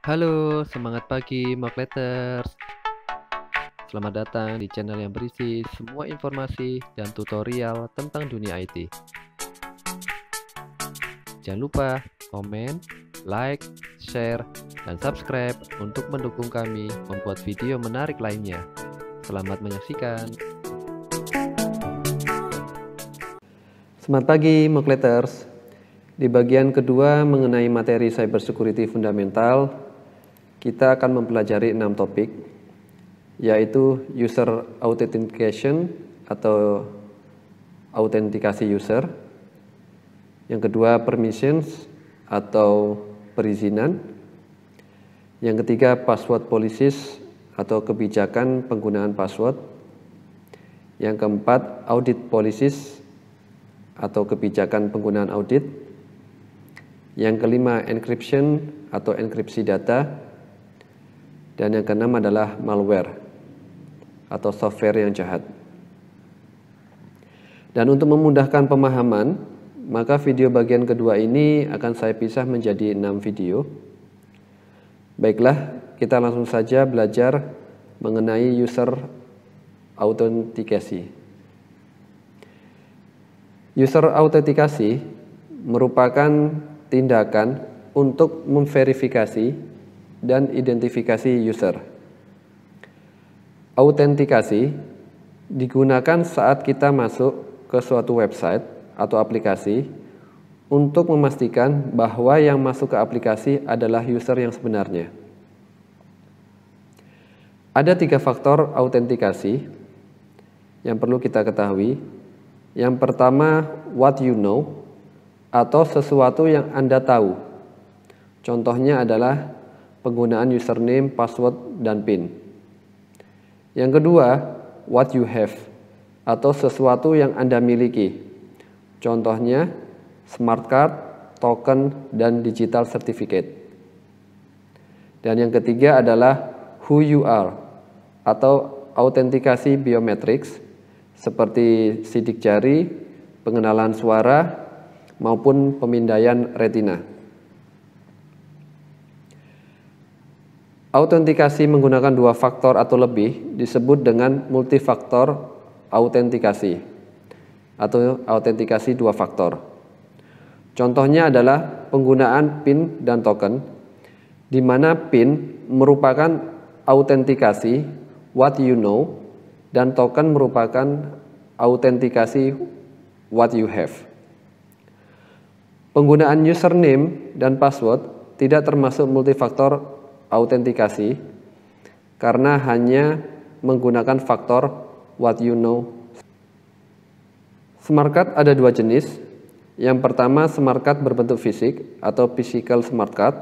Halo, semangat pagi Mokleters. Selamat datang di channel yang berisi semua informasi dan tutorial tentang dunia IT. Jangan lupa komen, like, share, dan subscribe untuk mendukung kami membuat video menarik lainnya. Selamat menyaksikan. Selamat pagi Mokleters. Di bagian kedua mengenai materi cybersecurity fundamental, kita akan mempelajari 6 topik, yaitu user authentication atau autentikasi user. Yang kedua permissions atau perizinan. Yang ketiga password policies atau kebijakan penggunaan password. Yang keempat audit policies atau kebijakan penggunaan audit. Yang kelima encryption atau enkripsi data. Dan yang keenam adalah malware atau software yang jahat. Dan untuk memudahkan pemahaman, maka video bagian kedua ini akan saya pisah menjadi 6 video. Baiklah, kita langsung saja belajar mengenai user autentikasi. User autentikasi merupakan tindakan untuk memverifikasi dan identifikasi user. Autentikasi digunakan saat kita masuk ke suatu website atau aplikasi untuk memastikan bahwa yang masuk ke aplikasi adalah user yang sebenarnya. Ada 3 faktor autentikasi yang perlu kita ketahui. Yang pertama, what you know, atau sesuatu yang Anda tahu. Contohnya adalah penggunaan username, password, dan PIN. Yang kedua, what you have, atau sesuatu yang Anda miliki. Contohnya, smart card, token, dan digital certificate. Dan yang ketiga adalah who you are, atau autentikasi biometrics, seperti sidik jari, pengenalan suara, maupun pemindaian retina. Autentikasi menggunakan 2 faktor atau lebih disebut dengan multifaktor autentikasi atau autentikasi 2 faktor. Contohnya adalah penggunaan PIN dan token, di mana PIN merupakan autentikasi what you know dan token merupakan autentikasi what you have. Penggunaan username dan password tidak termasuk multifaktor autentikasi karena hanya menggunakan faktor what you know. Smart card ada 2 jenis. Yang pertama, smart card berbentuk fisik atau physical smart card.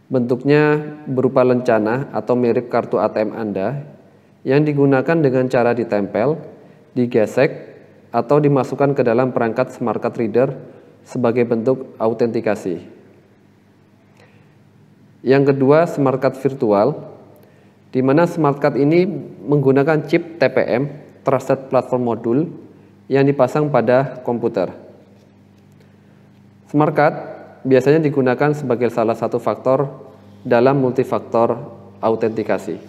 Bentuknya berupa lencana atau mirip kartu ATM Anda yang digunakan dengan cara ditempel, digesek, atau dimasukkan ke dalam perangkat smart card reader sebagai bentuk autentikasi. Yang kedua, smart card virtual, di mana smart card ini menggunakan chip TPM, Trusted Platform Module, yang dipasang pada komputer. Smart card biasanya digunakan sebagai salah satu faktor dalam multifaktor autentikasi.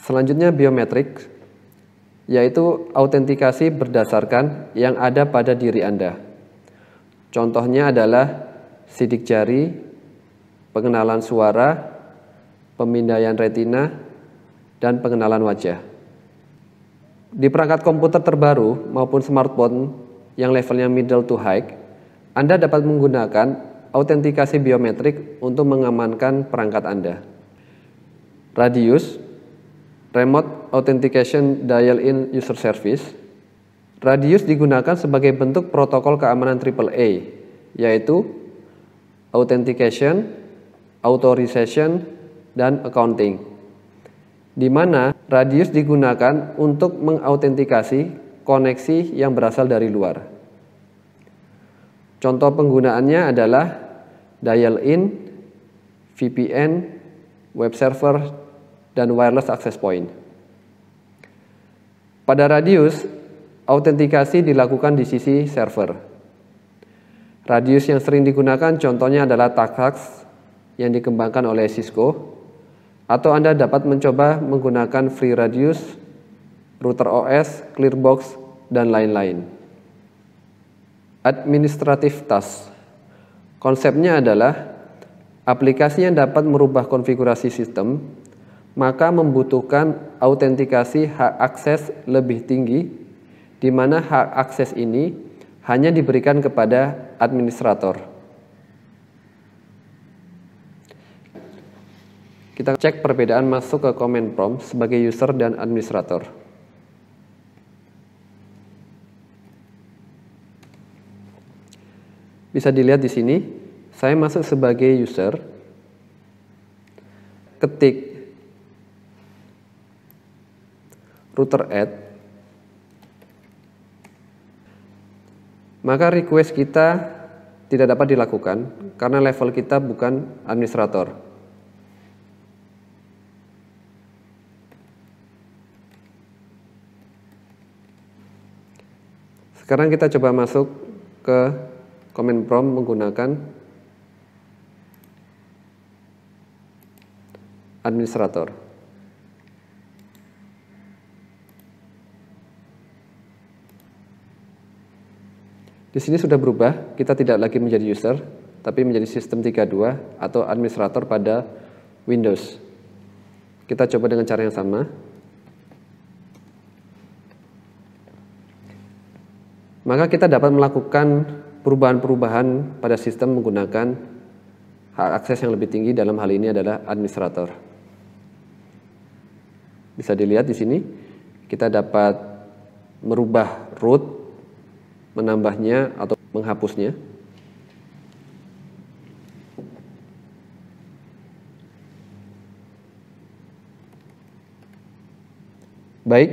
Selanjutnya biometrik, yaitu autentikasi berdasarkan yang ada pada diri Anda. Contohnya adalah sidik jari, pengenalan suara, pemindaian retina, dan pengenalan wajah. Di perangkat komputer terbaru maupun smartphone yang levelnya middle to high, Anda dapat menggunakan autentikasi biometrik untuk mengamankan perangkat Anda. Radius, Remote Authentication Dial-in User Service. Radius digunakan sebagai bentuk protokol keamanan AAA, yaitu Authentication, Authorization, dan Accounting, di mana radius digunakan untuk mengautentikasi koneksi yang berasal dari luar. Contoh penggunaannya adalah dial-in, VPN, web server, dan wireless access point. Pada radius, autentikasi dilakukan di sisi server. Radius yang sering digunakan contohnya adalah TACAX yang dikembangkan oleh Cisco, atau Anda dapat mencoba menggunakan FreeRadius, Router OS, Clearbox, dan lain-lain. Administrative task. Konsepnya adalah aplikasi yang dapat merubah konfigurasi sistem, maka membutuhkan autentikasi hak akses lebih tinggi, di mana hak akses ini hanya diberikan kepada administrator. Kita cek perbedaan masuk ke command prompt sebagai user dan administrator. Bisa dilihat di sini, saya masuk sebagai user, ketik router add, maka request kita tidak dapat dilakukan karena level kita bukan administrator. Sekarang kita coba masuk ke command prompt menggunakan administrator. Di sini sudah berubah, kita tidak lagi menjadi user, tapi menjadi sistem 32 atau administrator pada Windows. Kita coba dengan cara yang sama. Maka kita dapat melakukan perubahan-perubahan pada sistem menggunakan hak akses yang lebih tinggi, dalam hal ini adalah administrator. Bisa dilihat di sini, kita dapat merubah root, menambahnya atau menghapusnya. Baik,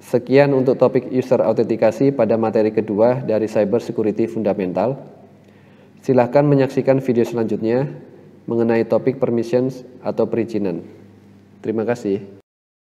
sekian untuk topik user autentikasi pada materi kedua dari Cyber Security Fundamental. Silahkan menyaksikan video selanjutnya mengenai topik permissions atau perizinan. Terima kasih.